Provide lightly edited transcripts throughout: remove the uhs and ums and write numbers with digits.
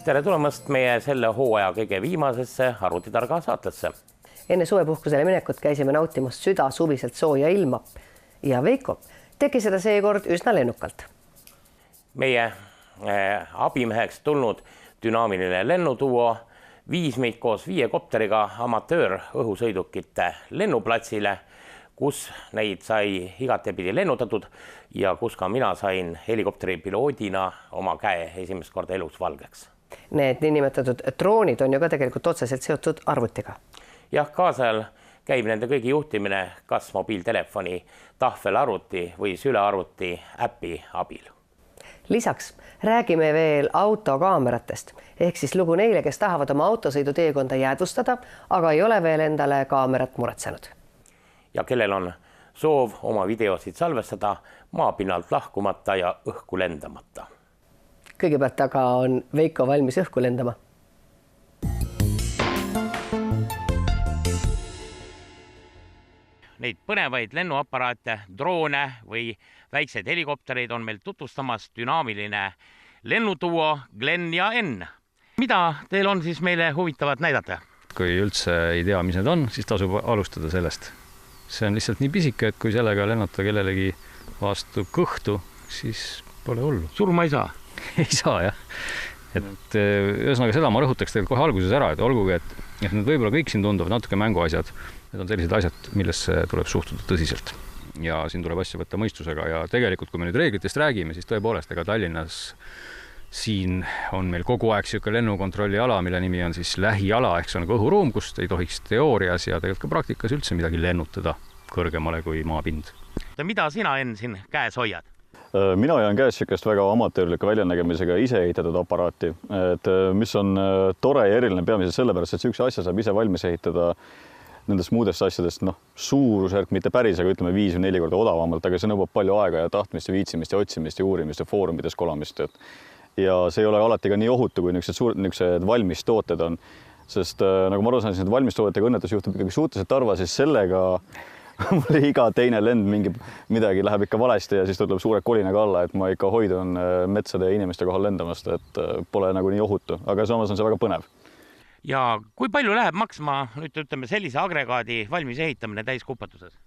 Tere tulemast meie selle hooaja kõige viimasesse arvutitarga saatesse. Enne suvepuhkusele minekut käisime nautimas süda suviselt sooja ilma ja Veiko tegi seda seekord üsna lennukalt. Meie abimeheks tulnud dünaamiline lennutuo viis meid koos 5 kopteriga amatöör õhusõidukite lennuplatsile, kus neid sai igatepidi lennutatud ja kus ka mina sain helikopteri piloodina oma käe esimest korda elus valgeks. Need niinimetatud droonid on ju ka tegelikult otseselt seotud arvutiga. Jah, kaasajal käib nende kõigi juhtimine kas mobiiltelefoni, tahvelarvuti või sülearvuti äpi abil. Lisaks räägime veel autokaameratest ehk siis lugu neile, kes tahavad oma autosõidu teekonda jäädvustada, aga ei ole veel endale kaamerat muretsenud. Ja kellel on soov oma videosid salvestada maapinnalt lahkumata ja õhku lendamata. Kõigepealt aga on Veiko valmis õhku lendama. Neid põnevaid lennuaparaate, droone või väikseid helikoptereid on meil tutvustamas dünaamiline lennutuo Glen ja Enn. Mida teil on siis meile huvitavat näidata? Kui üldse ei tea, mis need on, siis tasub alustada sellest. See on lihtsalt nii pisike, et kui sellega lennata kellelegi vastu kõhtu, siis pole hullu. Surma ei saa? Ei saa, jah. Et ühesõnaga seda ma rõhutaks tegelikult kohe alguses ära, et olgugi, et need võib-olla kõik siin tunduvad natuke mänguasjad. Need on sellised asjad, millesse tuleb suhtuda tõsiselt. Ja siin tuleb asja võtta mõistusega ja tegelikult, kui me nüüd reeglitest räägime, siis tõepoolest, ega Tallinnas siin on meil kogu aeg siuke lennukontrolli ala, mille nimi on siis lähiala, ehk see on õhuruum, kust ei tohiks teoorias ja tegelikult ka praktikas üldse midagi lennutada kõrgemale kui maapind. Mida sina, Enn, siin käes hoiad? Mina hoian käes siukest väga amatöörliku väljanägemisega ise ehitatud aparaati, et mis on tore ja eriline peamiselt sellepärast, et siukse asja saab ise valmis ehitada nendest muudest asjadest, suurusjärk mitte päris, aga ütleme 5 või 4 korda odavamalt, aga see nõuab palju aega ja tahtmist ja viitsimist ja otsimist ja uurimist ja foorumides kolamist. Ja see ei ole alati ka nii ohutu, kui niisugused valmis tooted on, sest nagu ma aru saan, siis need valmis toodetega õnnetus juhtub ikkagi suhteliselt harva, siis sellega mul iga teine lend midagi läheb ikka valesti ja siis tuleb suure kolinaga alla, et ma ikka hoidun metsade ja inimeste kohal lendamast, et pole nagu nii ohutu, aga samas on see väga põnev. Ja kui palju läheb maksma nüüd ütleme sellise agregaadi valmis ehitamine täiskupatuses?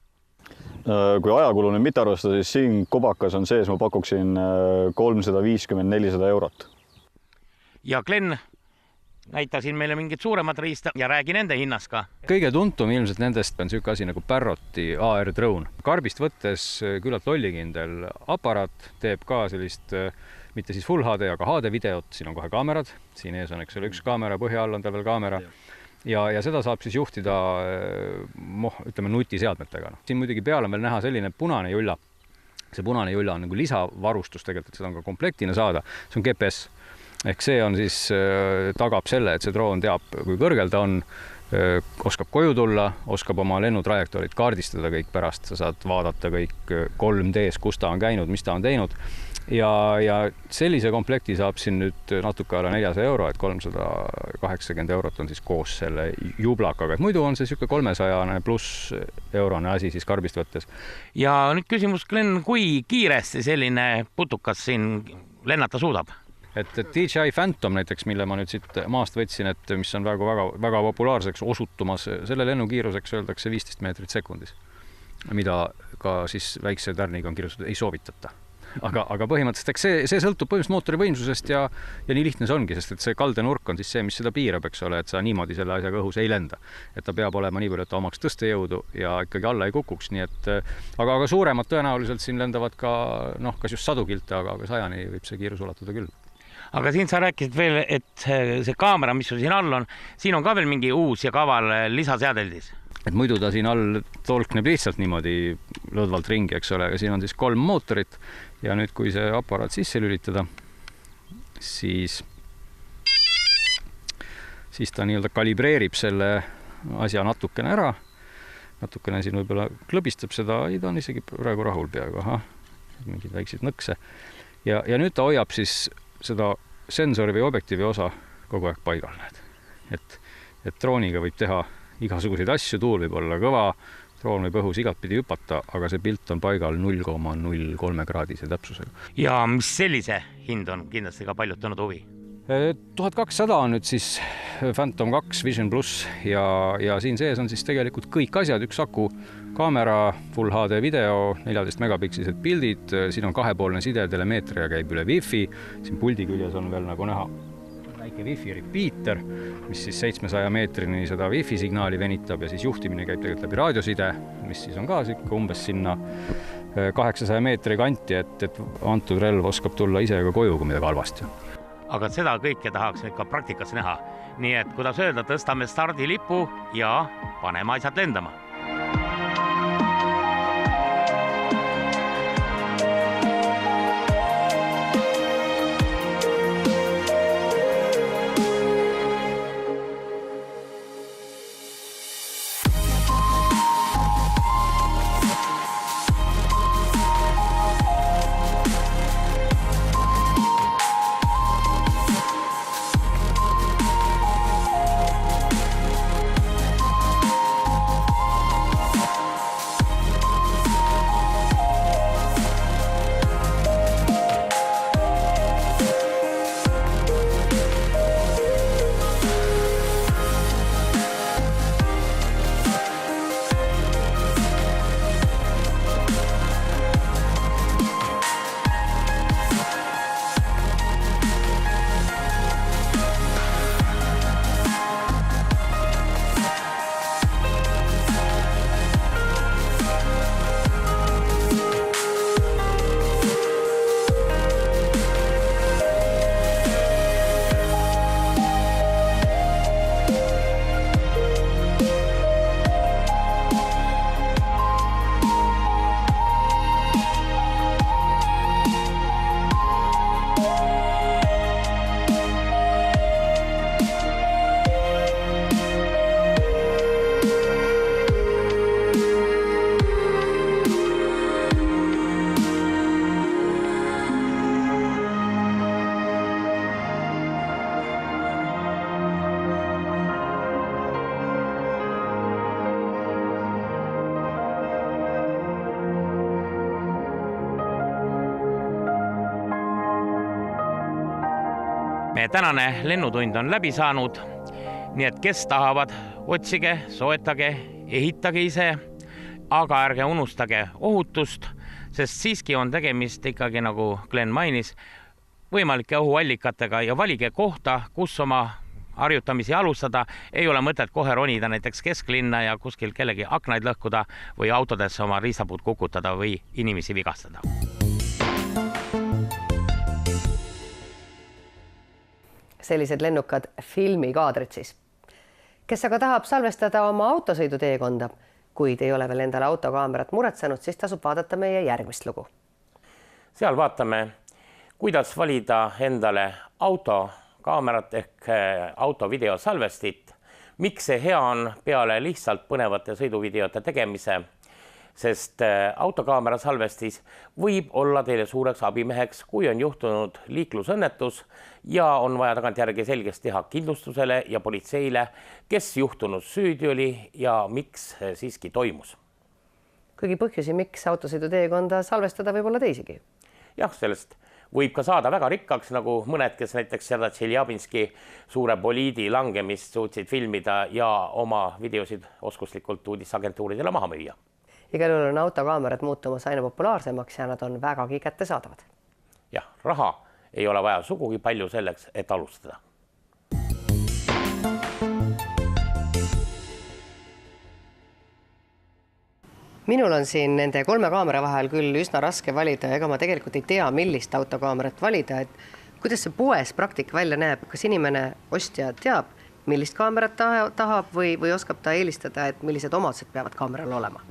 Kui ajakulu nüüd mitte arvestada, siis siin kobakas on sees, ma pakuksin 350-400 eurot. Ja Glen, näita siin meile mingit suuremat riista ja räägi nende hinnas ka. Kõige tuntum ilmselt nendest on siuke asi nagu Parroti AR drone. Karbist võttes küllalt lollikindel aparaat, teeb ka sellist mitte siis Full HD, aga HD videot, siin on kohe kaamerad, siin ees on üks kaamera, põhja all on tal veel kaamera ja seda saab siis juhtida ütleme nutiseadmetega. Siin muidugi peal on veel näha selline punane julla. See punane julla on nagu lisavarustus tegelikult, seda on ka komplektina saada. See on GPS. Ehk see on siis tagab selle, et see droon teab, kui kõrgel ta on, oskab koju tulla, oskab oma lennutrajektoorid kaardistada kõik pärast, sa saad vaadata kõik 3Ds, kus ta on käinud, mis ta on teinud. Ja sellise komplekti saab siin nüüd natuke alla 400 euro, et 380 eurot on siis koos selle jublakaga. Et muidu on see siuke 300 pluss eurone asi siis karbist võttes. Ja nüüd küsimus, Glen, kui kiiresti selline putukas siin lennata suudab? Et DJI Phantom näiteks, mille ma nüüd siit maast võtsin, et mis on väga populaarseks osutumas, selle lennukiiruseks öeldakse 15 meetrit sekundis, mida ka siis väikse tärniga on kirjutatud, ei soovitata. Aga põhimõtteliselt, eks see sõltub põhimõtteliselt mootori võimsusest ja nii lihtne see ongi, sest et see kaldenurk on siis see, mis seda piirab, eks ole, et sa niimoodi selle asjaga õhus ei lenda. Et ta peab olema nii palju, et ta omaks tõstejõudu ja ikkagi alla ei kukuks, nii et aga suuremad tõenäoliselt siin lendavad ka kas just 100 kilte, aga 100-ni võib see kiirus ulatuda küll. Aga siin sa rääkisid veel, et see kaamera, mis sul siin all on, siin on ka veel mingi uus ja kaval lisaseadeldis. Et muidu ta siin all tolkneb lihtsalt niimoodi lõdvalt ringi, eks ole, aga siin on siis 3 mootorit ja nüüd, kui see aparaat sisse lülitada, siis ta nii-öelda kalibreerib selle asja natukene ära. Natukene siin võib-olla klõbistab seda, ta on isegi praegu rahul peaaegu, mingid väikseid nõkse. Ja nüüd ta hoiab siis seda sensori või objektiivi osa kogu aeg paigal. Et drooniga võib teha igasuguseid asju, tuul võib olla kõva, droon võib õhus igatpidi hüpata, aga see pilt on paigal 0,03 kraadise täpsusega. Ja mis sellise hind on kindlasti ka paljutanud huvi? 1200 on nüüd siis Phantom 2 Vision Plus ja siin sees on siis tegelikult kõik asjad, üks aku, kaamera, Full HD video, 14 megapikslised pildid, siin on kahepoolne side, telemeetria käib üle Wi-Fi, siin puldi küljes on veel nagu näha väike Wi-Fi repeater, mis siis 700 meetrini seda Wi-Fi signaali venitab ja siis juhtimine käib tegelikult läbi raadioside, mis siis on ka umbes sinna 800 meetri kanti, et antud relv oskab tulla ise ka koju, kui midagi halvasti. Aga seda kõike tahaks ikka praktikas näha. Nii et kuidas öelda, tõstame stardilipu ja paneme asjad lendama. Meie tänane lennutund on läbi saanud, nii et kes tahavad, otsige, soetage, ehitage ise, aga ärge unustage ohutust, sest siiski on tegemist ikkagi, nagu Glen mainis, võimalike ohuallikatega ja valige kohta, kus oma harjutamisi alustada. Ei ole mõtet kohe ronida näiteks kesklinna ja kuskil kellegi aknaid lõhkuda või autodesse oma riistapuud kukutada või inimesi vigastada. Sellised lennukad filmikaadrid siis. Kes aga tahab salvestada oma autosõiduteekonda, kuid ei ole veel endale autokaamerat muretsenud, siis tasub vaadata meie järgmist lugu. Seal vaatame, kuidas valida endale autokaamerat ehk autovideosalvestit. Miks see hea on peale lihtsalt põnevate sõiduvideote tegemise? Sest autokaamera salvestis võib olla teile suureks abimeheks, kui on juhtunud liiklusõnnetus ja on vaja tagantjärgi selgeks teha kindlustusele ja politseile, kes juhtunud süüdi oli ja miks siiski toimus. Kuigi põhjusi, miks autosõiduteekonda salvestada võib olla teisigi. Jah, sellest võib ka saada väga rikkaks, nagu mõned, kes näiteks seda Tšeljabinski suure boliidi langemist suutsid filmida ja oma videosid oskuslikult uudisagentuuridele maha müüa. Igal juhul on autokaamerad muutumas aina populaarsemaks ja nad on vägagi kättesaadavad. Jah, raha ei ole vaja sugugi palju selleks, et alustada. Minul on siin nende 3 kaamera vahel küll üsna raske valida, ega ma tegelikult ei tea, millist autokaamerat valida, et kuidas see poes praktika välja näeb, kas inimene ostja teab, millist kaamerat tahab või oskab ta eelistada, et millised omadused peavad kaameral olema?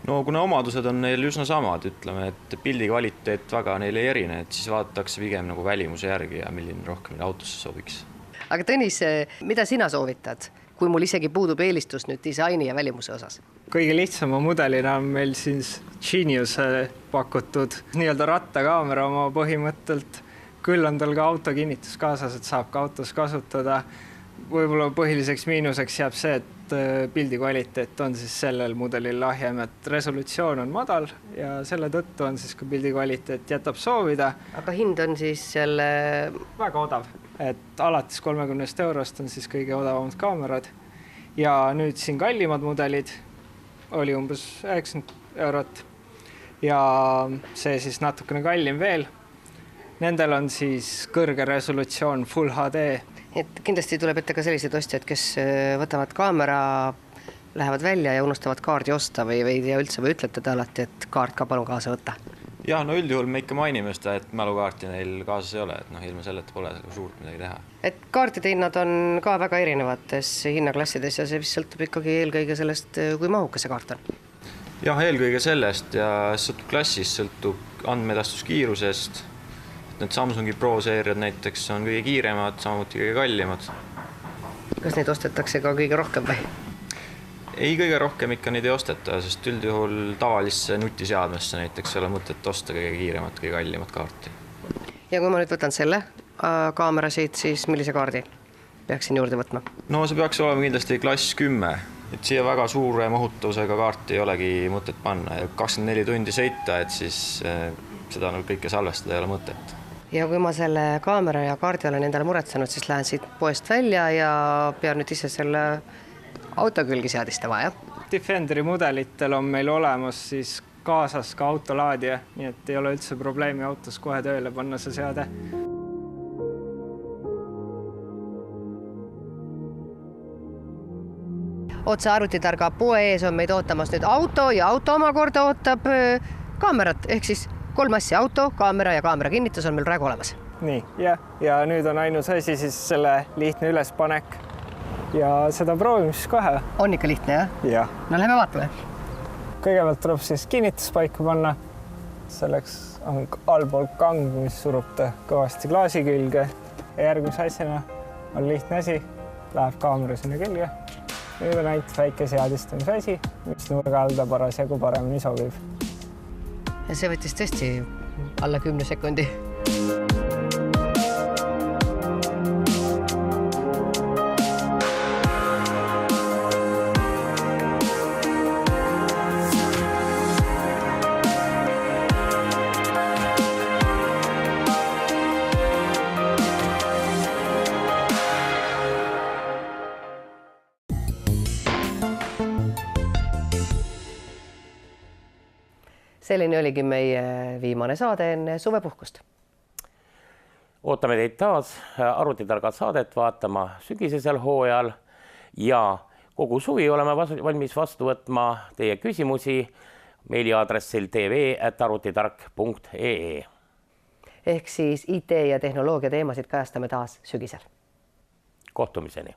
No kuna omadused on neil üsna samad, ütleme, et pildi kvaliteet väga neil ei erine, et siis vaadatakse pigem nagu välimuse järgi ja milline rohkem autosse sobiks. Aga Tõnis, mida sina soovitad, kui mul isegi puudub eelistus nüüd disaini ja välimuse osas? Kõige lihtsama mudelina on meil siis Genius pakutud nii-öelda rattakaamera oma põhimõttelt. Küll on tal ka autokinnitus kaasas, et saab ka autos kasutada. Võib-olla põhiliseks miinuseks jääb see, et pildi kvaliteet on siis sellel mudelil lahjem, et resolutsioon on madal ja selle tõttu on siis ka pildi kvaliteet jätab soovida. Aga hind on siis jälle väga odav, et alates 30 eurost on siis kõige odavamad kaamerad ja nüüd siin kallimad mudelid oli umbes 90 eurot ja see siis natukene kallim veel. Nendel on siis kõrge resolutsioon Full HD. Et kindlasti tuleb ette ka sellised ostjad, kes võtavad kaamera, lähevad välja ja unustavad kaardi osta või üldse või ütlete te alati, et kaart ka palun kaasa võtta? Ja, no üldjuhul me ikka mainime seda, et mälukaarti neil kaasas ei ole, et ilma selleta pole suurt midagi teha. Et kaartide hinnad on ka väga erinevates hinnaklassides ja see vist sõltub ikkagi eelkõige sellest, kui mahukas see kaart on. Jah, eelkõige sellest ja sõltub klassist, sõltub andmeedastuskiirusest. Need Samsungi Pro seeriad näiteks on kõige kiiremad, samuti kõige kallimad. Kas neid ostetakse ka kõige rohkem või? Ei, kõige rohkem ikka neid ei osteta, sest üldjuhul tavalisse nutiseadmesse näiteks ei ole mõtet osta kõige kiiremat, kõige kallimat kaarti. Ja kui ma nüüd võtan selle kaamera siit, siis millise kaardi peaksin juurde võtma? No see peaks olema kindlasti klass 10. Et siia väga suure mahutavusega kaarti ei olegi mõtet panna. Ja 24 tundi sõita, et siis seda kõike salvestada ei ole mõtet. Ja kui ma selle kaamera ja kaardi olen endale muretsenud, siis lähen siit poest välja ja pean nüüd ise selle auto külgi seadistama, jah? Defenderi mudelitel on meil olemas siis kaasas ka autolaadija, nii et ei ole üldse probleemi autos kohe tööle panna see seade. Otse arvutitarga poe ees on meid ootamas nüüd auto ja auto omakorda ootab kaamerat, ehk siis 3 asja, auto, kaamera ja kaamera kinnitus on meil praegu olemas. Nii, ja nüüd on ainus asi siis selle lihtne ülespanek ja seda proovime siis kohe. On ikka lihtne, jah? Jah. No lähme vaatame. Kõigepealt tuleb siis kinnituspaika panna. Selleks on allpool kang, mis surub ta kõvasti klaasi külge. Ja järgmise asjana on lihtne asi, läheb kaamera sinna külge. Nüüd on ainult väike seadistamise asi, mis nurga alda parasjagu paremini sobib. Ja see võttis tõesti alla 10 sekundi. Selline oligi meie viimane saade enne suvepuhkust. Ootame teid taas arvutitargad saadet vaatama sügisesel hooajal ja kogu suvi oleme valmis vastu võtma teie küsimusi meiliaadressil tv@arvutitark.ee. Ehk siis IT ja tehnoloogia teemasid kajastame taas sügisel. Kohtumiseni!